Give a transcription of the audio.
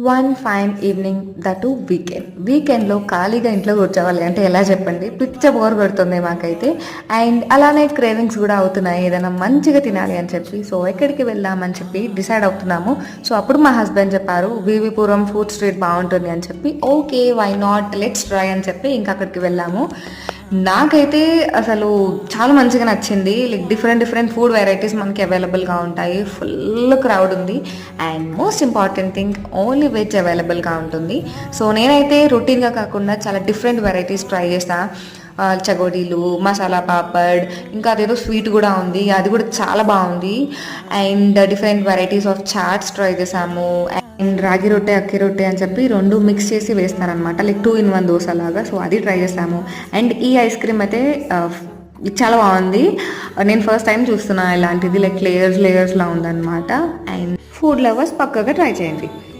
One fine evening that వీకెండ్లో ఖాళీగా ఇంట్లో కూర్చోవాలి అంటే ఎలా చెప్పండి, పిచ్చ బోర్ కొడుతుంది మాకైతే. అండ్ అలానే క్రేవింగ్స్ కూడా అవుతున్నాయి ఏదైనా మంచిగా తినాలి అని చెప్పి. సో ఎక్కడికి వెళ్దామని చెప్పి డిసైడ్ అవుతున్నాము. సో అప్పుడు మా హస్బెండ్ చెప్పారు వివిపురం ఫుడ్ స్ట్రీట్ బాగుంటుంది అని చెప్పి. Okay, why not, let's try అని చెప్పి ఇంకా అక్కడికి వెళ్ళాము. నాకైతే అసలు చాలా మంచిగా నచ్చింది. Like different different food varieties మనకి అవైలబుల్గా ఉంటాయి. ఫుల్ క్రౌడ్ ఉంది. And most important thing, only veg అవైలబుల్గా ఉంటుంది. సో నేనైతే రొటీన్గా కాకుండా చాలా డిఫరెంట్ వెరైటీస్ ట్రై చేస్తాను. చగోడీలు, మసాలా పాపడ్, ఇంకా అదేదో స్వీట్ కూడా ఉంది, అది కూడా చాలా బాగుంది. And different varieties of chats try చేసాము. అండ్ రాగి రొట్టె, అక్కి రొట్టె అని చెప్పి రెండు మిక్స్ చేసి వేస్తారనమాట, లైక్ 2 in 1 దోశ లాగా. సో అది ట్రై చేసాము. అండ్ ఈ ఐస్ క్రీమ్ అయితే చాలా బాగుంది. నేను ఫస్ట్ టైం చూస్తున్నా ఇలాంటిది, లైక్ లేయర్స్లా ఉందన్నమాట. అండ్ ఫుడ్ లవర్స్ పక్కగా ట్రై చేయండి.